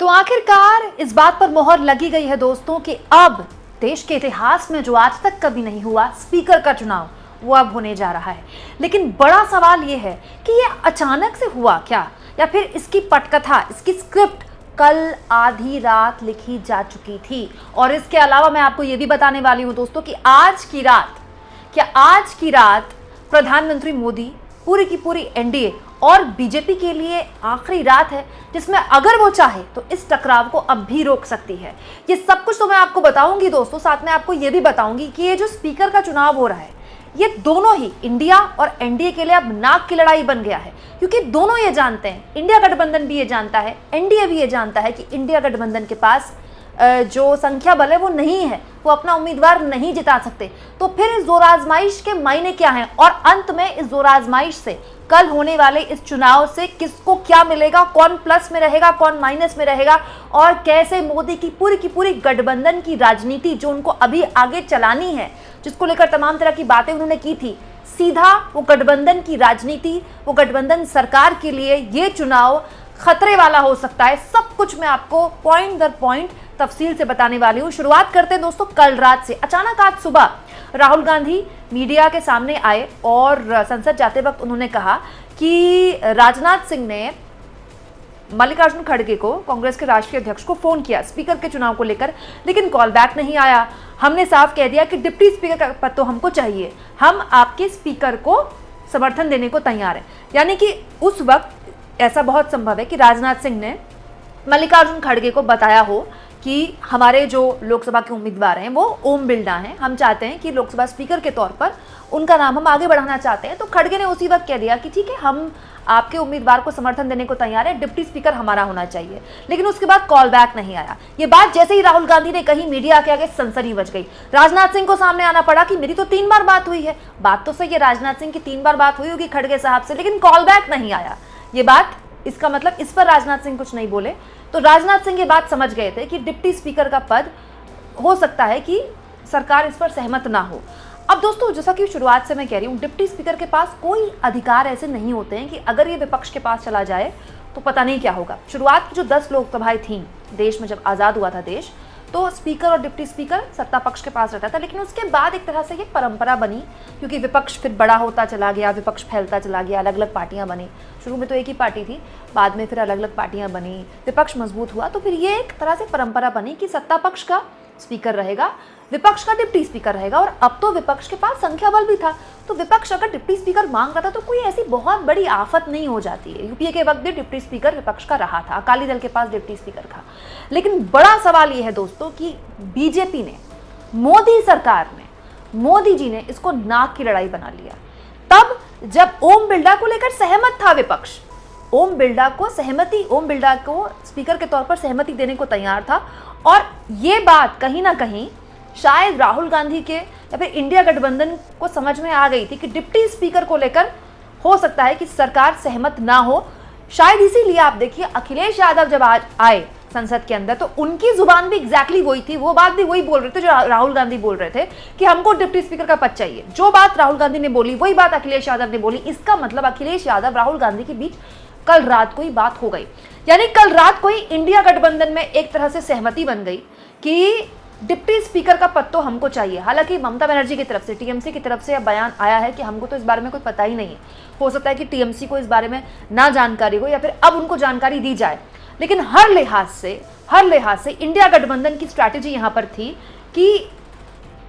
तो आखिरकार इस बात पर मोहर लगी गई है दोस्तों कि अब देश के इतिहास में जो आज तक कभी नहीं हुआ स्पीकर का चुनाव वो अब होने जा रहा है। लेकिन बड़ा सवाल ये है कि ये अचानक से हुआ क्या, या फिर इसकी पटकथा, इसकी स्क्रिप्ट कल आधी रात लिखी जा चुकी थी। और इसके अलावा मैं आपको ये भी बताने वाली हूँ दोस्तों कि आज की रात प्रधानमंत्री मोदी पूरी की पूरी एनडीए और बीजेपी के लिए आखिरी रात है जिसमें अगर वो चाहे तो इस टकराव को अब भी रोक सकती है। ये सब कुछ तो मैं आपको बताऊंगी दोस्तों, साथ में आपको ये भी बताऊंगी कि ये जो स्पीकर का चुनाव हो रहा है ये दोनों ही इंडिया और एनडीए के लिए अब नाक की लड़ाई बन गया है, क्योंकि दोनों ये जानते हैं, इंडिया गठबंधन भी ये जानता है, एनडीए भी ये जानता है कि इंडिया गठबंधन के पास जो संख्या बल है वो नहीं है, वो अपना उम्मीदवार नहीं जिता सकते। तो फिर इस जोर आजमाइश के मायने क्या हैं और अंत में इस जोर आजमाइश से, कल होने वाले इस चुनाव से किसको क्या मिलेगा, कौन प्लस में रहेगा, कौन माइनस में रहेगा, और कैसे मोदी की पूरी गठबंधन की राजनीति जो उनको अभी आगे चलानी है, जिसको लेकर तमाम तरह की बातें उन्होंने की थी, सीधा वो गठबंधन की राजनीति, वो गठबंधन सरकार के लिए ये चुनाव खतरे वाला हो सकता है। सब कुछ मैं आपको पॉइंट दर पॉइंट तफसील से बताने वाली हूँ। शुरुआत करते हैं दोस्तों कल रात से। अचानक आज सुबह राहुल गांधी मीडिया के सामने आए और संसद जाते वक्त उन्होंने कहा कि राजनाथ सिंह ने मल्लिकार्जुन खड़गे को, कांग्रेस के राष्ट्रीय अध्यक्ष को फोन किया स्पीकर के चुनाव को लेकर, लेकिन कॉल बैक नहीं आया। हमने साफ कह दिया कि डिप्टी स्पीकर का पद तो हमको चाहिए, हम आपके स्पीकर को समर्थन देने को तैयार हैं। यानी कि उस वक्त ऐसा बहुत संभव है कि राजनाथ सिंह ने मल्लिकार्जुन खड़गे को बताया हो कि हमारे जो लोकसभा के उम्मीदवार हैं वो ओम बिरला हैं, हम चाहते हैं कि लोकसभा स्पीकर के तौर पर उनका नाम हम आगे बढ़ाना चाहते हैं। तो खड़गे ने उसी वक्त कह दिया कि ठीक है, हम आपके उम्मीदवार को समर्थन देने को तैयार है, डिप्टी स्पीकर हमारा होना चाहिए। लेकिन उसके बाद कॉल बैक नहीं आया। ये बात जैसे ही राहुल गांधी ने कही, मीडिया के आगे सनसनी बच गई। राजनाथ सिंह को सामने आना पड़ा कि मेरी तो 3 बार बात हुई है। बात तो सही है, राजनाथ सिंह की 3 बार बात हुई होगी खड़गे साहब से, लेकिन कॉल बैक नहीं आया। ये बात, इसका मतलब इस पर राजनाथ सिंह कुछ नहीं बोले। तो राजनाथ सिंह ये बात समझ गए थे कि डिप्टी स्पीकर का पद हो सकता है कि सरकार इस पर सहमत ना हो। अब दोस्तों, जैसा कि शुरुआत से मैं कह रही हूँ, डिप्टी स्पीकर के पास कोई अधिकार ऐसे नहीं होते हैं कि अगर ये विपक्ष के पास चला जाए तो पता नहीं क्या होगा। शुरुआत की जो 10 लोकसभाएं थीं देश में, जब आज़ाद हुआ था देश, तो स्पीकर और डिप्टी स्पीकर सत्ता पक्ष के पास रहता था। लेकिन उसके बाद एक तरह से ये परंपरा बनी, क्योंकि विपक्ष फिर बड़ा होता चला गया, विपक्ष फैलता चला गया, अलग अलग पार्टियां बनी। शुरू में तो एक ही पार्टी थी, बाद में फिर अलग अलग पार्टियां बनी, विपक्ष मजबूत हुआ, तो फिर ये एक तरह से परंपरा बनी कि सत्ता पक्ष का स्पीकर रहेगा, विपक्ष का डिप्टी स्पीकर रहेगा। और अब तो विपक्ष के पास संख्या बल भी था, तो विपक्ष अगर डिप्टी स्पीकर मांग रहा था तो कोई ऐसी बहुत बड़ी आफत नहीं हो जाती है। यूपीए के वक्त भी डिप्टी स्पीकर विपक्ष का रहा था, अकाली दल के पास डिप्टी स्पीकर था। लेकिन बड़ा सवाल यह है दोस्तों कि बीजेपी ने, मोदी सरकार ने, मोदी जी ने इसको नाक की लड़ाई बना लिया। तब जब ओम बिरला को लेकर सहमत था विपक्ष, ओम बिरला को स्पीकर के तौर पर सहमति देने को तैयार था, और ये बात कहीं ना कहीं शायद राहुल गांधी के या फिर इंडिया गठबंधन को समझ में आ गई थी कि डिप्टी स्पीकर को लेकर हो सकता है कि सरकार सहमत ना हो। शायद इसीलिए आप देखिए, अखिलेश यादव जब आज आए संसद के अंदर तो उनकी जुबान भी एग्जैक्टली वही थी, वो बात भी वही बोल रहे थे जो राहुल गांधी बोल रहे थे कि हमको डिप्टी स्पीकर का पद चाहिए। जो बात राहुल गांधी ने बोली वही बात अखिलेश यादव ने बोली। इसका मतलब अखिलेश यादव राहुल गांधी के बीच कल रात को ही बात हो गई। यानी कल रात को ही इंडिया गठबंधन में एक तरह से सहमति बन गई कि डिप्टी स्पीकर का पद तो हमको चाहिए। हालांकि ममता बनर्जी की तरफ से, टीएमसी की तरफ से अब बयान आया है कि हमको तो इस बारे में कोई पता ही नहीं है। हो सकता है कि टीएमसी को इस बारे में ना जानकारी हो या फिर अब उनको जानकारी दी जाए। लेकिन हर लिहाज से इंडिया गठबंधन की स्ट्रैटेजी यहाँ पर थी कि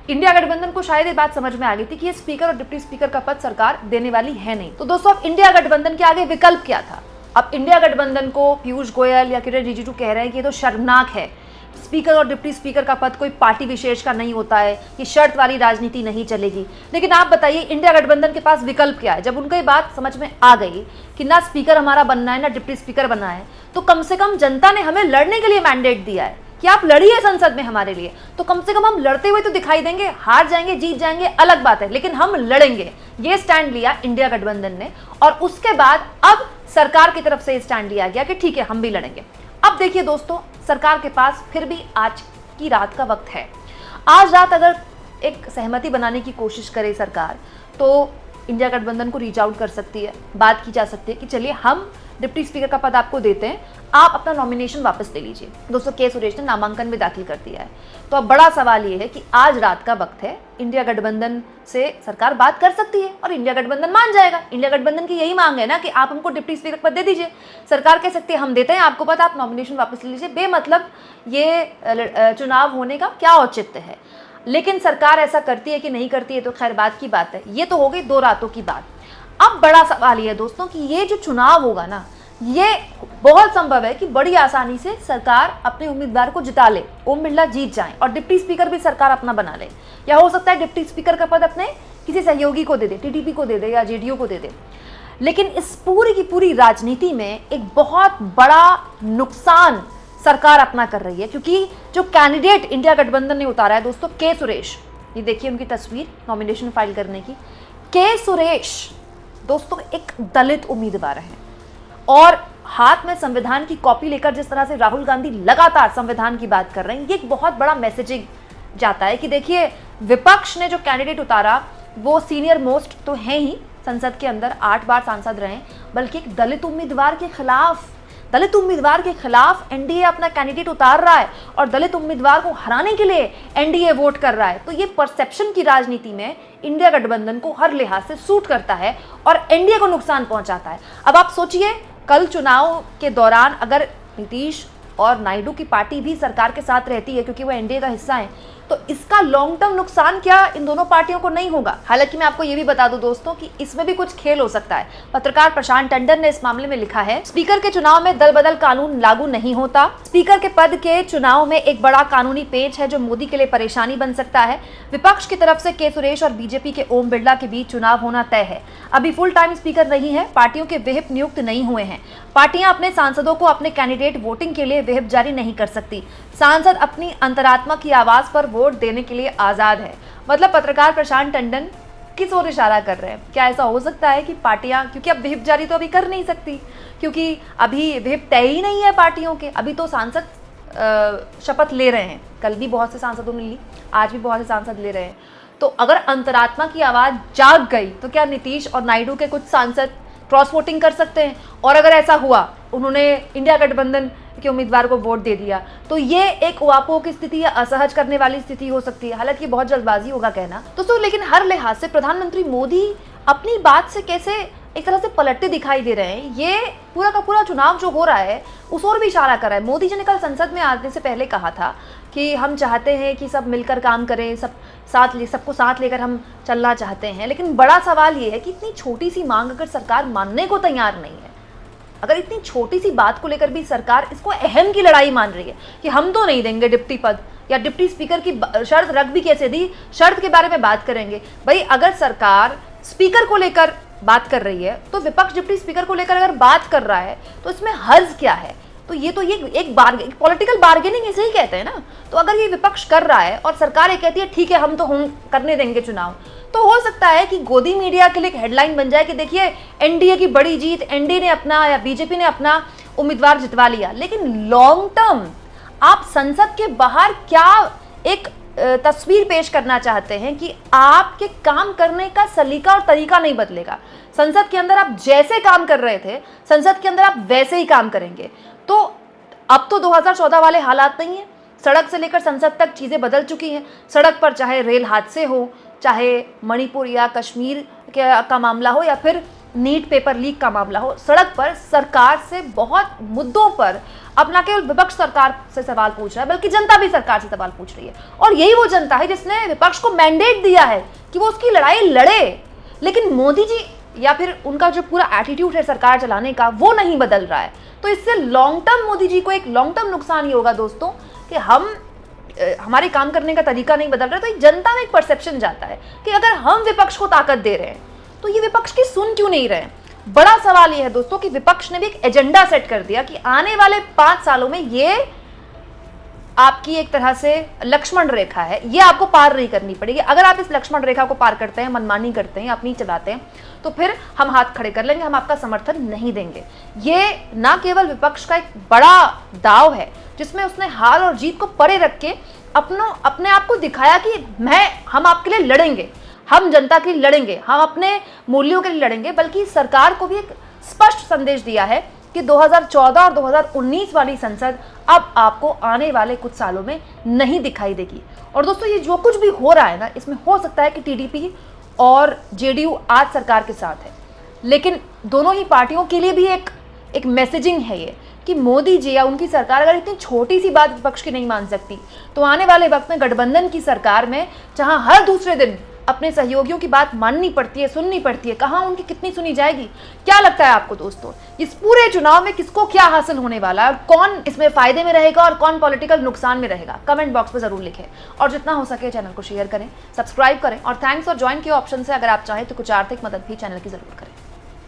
इंडिया गठबंधन को शायद ये बात समझ में आ गई थी कि ये स्पीकर और डिप्टी स्पीकर का पद सरकार देने वाली है नहीं। तो दोस्तों, अब इंडिया गठबंधन के आगे विकल्प क्या था? अब इंडिया गठबंधन को पीयूष गोयल या किरण रिजिजू कह रहे हैं कि ये तो शर्मनाक है, स्पीकर और डिप्टी स्पीकर का पद कोई पार्टी विशेष का नहीं होता है, ये शर्त वाली राजनीति नहीं चलेगी। लेकिन आप बताइए, इंडिया गठबंधन के पास विकल्प क्या है? जब उनको ये बात समझ में आ गई कि ना स्पीकर हमारा बनना है ना डिप्टी स्पीकर बनना है, तो कम से कम जनता ने हमें लड़ने के लिए मैंडेट दिया है कि आप लड़िए संसद में हमारे लिए, तो कम से कम हम लड़ते हुए तो दिखाई देंगे। हार जाएंगे, जीत जाएंगे अलग बात है, लेकिन हम लड़ेंगे। ये स्टैंड लिया इंडिया गठबंधन ने, और उसके बाद अब सरकार की तरफ से स्टैंड लिया गया कि ठीक है, हम भी लड़ेंगे। अब देखिए दोस्तों, सरकार के पास फिर भी आज की रात का वक्त है। आज रात अगर एक सहमति बनाने की कोशिश करे सरकार, तो इंडिया गठबंधन को रीच आउट कर सकती है, बात की जा सकती है कि चलिए हम डिप्टी स्पीकर का पद आपको देते हैं, आप अपना नॉमिनेशन वापस ले लीजिए। दोस्तों के सुरेश ने नामांकन भी दाखिल कर दिया है। तो अब बड़ा सवाल ये है कि आज रात का वक्त है, इंडिया गठबंधन से सरकार बात कर सकती है और इंडिया गठबंधन मान जाएगा। इंडिया गठबंधन की यही मांग है ना कि आप हमको डिप्टी स्पीकर पद दे दीजिए। सरकार कह सकती है हम देते हैं आपको पद, आप नॉमिनेशन वापस ले लीजिए। बेमतलब ये चुनाव होने का क्या औचित्य है? लेकिन सरकार ऐसा करती है कि नहीं करती है तो खैर बात की बात है। ये तो हो गई 2 रातों की बात। अब बड़ा सवाल ये है दोस्तों कि ये जो चुनाव होगा ना, ये बहुत संभव है कि बड़ी आसानी से सरकार अपने उम्मीदवार को जिता ले, ओम बिरला जीत जाएं और डिप्टी स्पीकर भी सरकार अपना बना ले। या हो सकता है डिप्टी स्पीकर का पद अपने किसी सहयोगी को दे दे, टीडीपी को दे दे या जेडीयू को दे दे। लेकिन इस पूरी की पूरी राजनीति में एक बहुत बड़ा नुकसान सरकार अपना कर रही है, क्योंकि जो कैंडिडेट इंडिया गठबंधन ने उतारा है दोस्तों, के सुरेश, ये देखिए उनकी तस्वीर नॉमिनेशन फाइल करने की। के सुरेश दोस्तों एक दलित उम्मीदवार हैं और हाथ में संविधान की कॉपी लेकर जिस तरह से राहुल गांधी लगातार संविधान की बात कर रहे हैं, ये एक बहुत बड़ा मैसेजिंग जाता है कि देखिए विपक्ष ने जो कैंडिडेट उतारा वो सीनियर मोस्ट तो हैं ही, संसद के अंदर 8 बार सांसद रहे, बल्कि एक दलित उम्मीदवार के खिलाफ एनडीए अपना कैंडिडेट उतार रहा है और दलित उम्मीदवार को हराने के लिए एनडीए वोट कर रहा है। तो ये परसेप्शन की राजनीति में इंडिया गठबंधन को हर लिहाज से सूट करता है और एनडीए को नुकसान पहुंचाता है। अब आप सोचिए, कल चुनाव के दौरान अगर नीतीश और नायडू की पार्टी भी सरकार के साथ रहती है क्योंकि वो एनडीए का हिस्सा है, तो इसका लॉन्ग टर्म नुकसान क्या इन दोनों पार्टियों को नहीं होगा? हालांकि मैं आपको ये भी बता दूं दोस्तों कि इसमें भी कुछ खेल हो सकता है। पत्रकार प्रशांत टंडन ने इस मामले में लिखा है, स्पीकर के चुनाव में दल बदल कानून लागू नहीं होता। स्पीकर के पद के चुनाव में एक बड़ा कानूनी पेच है जो मोदी के लिए परेशानी बन सकता है। विपक्ष की तरफ से के सुरेश और बीजेपी के ओम बिरला के बीच चुनाव होना तय है। अभी फुल टाइम स्पीकर नहीं है, पार्टियों के विहिप नियुक्त नहीं हुए हैं। पार्टियां अपने सांसदों को अपने कैंडिडेट वोटिंग के लिए विहिप जारी नहीं कर सकती। सांसद अपनी अंतरात्मा की आवाज पर वोट देने के लिए आजाद है। मतलब पत्रकार प्रशांत टंडन किस ओर इशारा कर रहे हैं? क्या ऐसा हो सकता है कि पार्टियां, क्योंकि अब विहिप जारी तो अभी कर नहीं सकती क्योंकि अभी विहिप तय ही नहीं है पार्टियों के, अभी तो सांसद शपथ ले रहे हैं। कल भी बहुत से सांसदों ने ली, आज भी बहुत से सांसद ले रहे हैं। तो अगर अंतरात्मा की आवाज जाग गई तो क्या नीतीश और नायडू के कुछ सांसद क्रॉस वोटिंग कर सकते हैं? और अगर ऐसा हुआ, उन्होंने इंडिया गठबंधन के उम्मीदवार को वोट दे दिया, तो ये एक उहापोह की स्थिति या असहज करने वाली स्थिति हो सकती है। हालांकि बहुत जल्दबाजी होगा कहना दोस्तों, लेकिन हर लिहाज से प्रधानमंत्री मोदी अपनी बात से कैसे एक तरह से पलटते दिखाई दे रहे हैं। ये पूरा का पूरा चुनाव जो हो रहा है उस ओर भी इशारा कर रहा है। मोदी जी ने कल संसद में आने से पहले कहा था कि हम चाहते हैं कि सब मिलकर काम करें, सबको साथ लेकर हम चलना चाहते हैं। लेकिन बड़ा सवाल ये है कि इतनी छोटी सी मांग अगर सरकार मानने को तैयार नहीं है, अगर इतनी छोटी सी बात को लेकर भी सरकार इसको अहम की लड़ाई मान रही है कि हम तो नहीं देंगे डिप्टी पद, या डिप्टी स्पीकर की शर्त रख भी कैसे दी, शर्त के बारे में बात करेंगे। भाई अगर सरकार स्पीकर को लेकर बात कर रही है तो विपक्ष डिप्टी स्पीकर को लेकर अगर बात कर रहा है तो इसमें हर्ज क्या है? तो ये एक पॉलिटिकल बार्गेनिंग इसे ही कहते हैं ना। तो अगर ये विपक्ष कर रहा है और सरकार ये कहती है ठीक है हम तो करने देंगे चुनाव, तो हो सकता है कि गोदी मीडिया के लिए एक हेडलाइन बन जाए कि देखिए एनडीए की बड़ी जीत, एनडीए ने अपना या बीजेपी ने अपना उम्मीदवार जितवा लिया। लेकिन लॉन्ग टर्म आप संसद के बाहर क्या एक तस्वीर पेश करना चाहते हैं कि आपके काम करने का सलीका और तरीका नहीं बदलेगा। संसद के अंदर आप जैसे काम कर रहे थे, संसद के अंदर आप वैसे ही काम करेंगे। तो अब तो 2014 वाले हालात नहीं है। सड़क से लेकर संसद तक चीज़ें बदल चुकी हैं। सड़क पर चाहे रेल हादसे हो, चाहे मणिपुर या कश्मीर का मामला हो, या फिर नीट पेपर लीक का मामला हो, सड़क पर सरकार से बहुत मुद्दों पर अपना केवल विपक्ष सरकार से सवाल पूछ रहा है, बल्कि जनता भी सरकार से सवाल पूछ रही है। और यही वो जनता है जिसने विपक्ष को मैंडेट दिया है कि वो उसकी लड़ाई लड़े। लेकिन मोदी जी या फिर उनका जो पूरा एटीट्यूड है सरकार चलाने का, वो नहीं बदल रहा है। तो इससे लॉन्ग टर्म मोदी जी को एक लॉन्ग टर्म नुकसान ये होगा दोस्तों कि हमारे काम करने का तरीका नहीं बदल रहा है। तो जनता में एक परसेप्शन जाता है कि अगर हम विपक्ष को ताकत दे रहे हैं तो ये विपक्ष की सुन क्यों नहीं रहे। बड़ा सवाल ये है दोस्तों कि विपक्ष ने भी एक एजेंडा सेट कर दिया कि आने वाले 5 सालों में ये आपकी एक तरह से लक्ष्मण रेखा है, ये आपको पार नहीं करनी पड़ेगी। अगर आप इस लक्ष्मण रेखा को पार करते हैं, मनमानी करते हैं, अपनी चलाते हैं, तो फिर हम हाथ खड़े कर लेंगे, हम आपका समर्थन नहीं देंगे। ये ना केवल विपक्ष का एक बड़ा दाव है जिसमें उसने हार और जीत को परे रख के अपने आप को दिखाया कि हम आपके लिए लड़ेंगे, हम जनता के लिए लड़ेंगे, हम अपने मूल्यों के लिए लड़ेंगे, बल्कि सरकार को भी एक स्पष्ट संदेश दिया है कि 2014 और 2019 वाली संसद अब आपको आने वाले कुछ सालों में नहीं दिखाई देगी। और दोस्तों, ये जो कुछ भी हो रहा है ना, इसमें हो सकता है कि टीडीपी और जेडीयू आज सरकार के साथ है, लेकिन दोनों ही पार्टियों के लिए भी एक मैसेजिंग है ये कि मोदी जी या उनकी सरकार अगर इतनी छोटी सी बात विपक्ष की नहीं मान सकती, तो आने वाले वक्त में गठबंधन की सरकार में जहां हर दूसरे दिन अपने सहयोगियों की बात माननी पड़ती है, सुननी पड़ती है, कहां उनकी कितनी सुनी जाएगी? क्या लगता है आपको दोस्तों, इस पूरे चुनाव में किसको क्या हासिल होने वाला है और कौन इसमें फायदे में रहेगा और कौन पॉलिटिकल नुकसान में रहेगा? कमेंट बॉक्स में जरूर लिखें और जितना हो सके चैनल को शेयर करें, सब्सक्राइब करें और थैंक्स और ज्वाइन के ऑप्शन से अगर आप चाहें तो कुछ आर्थिक मदद भी चैनल की जरूर करें।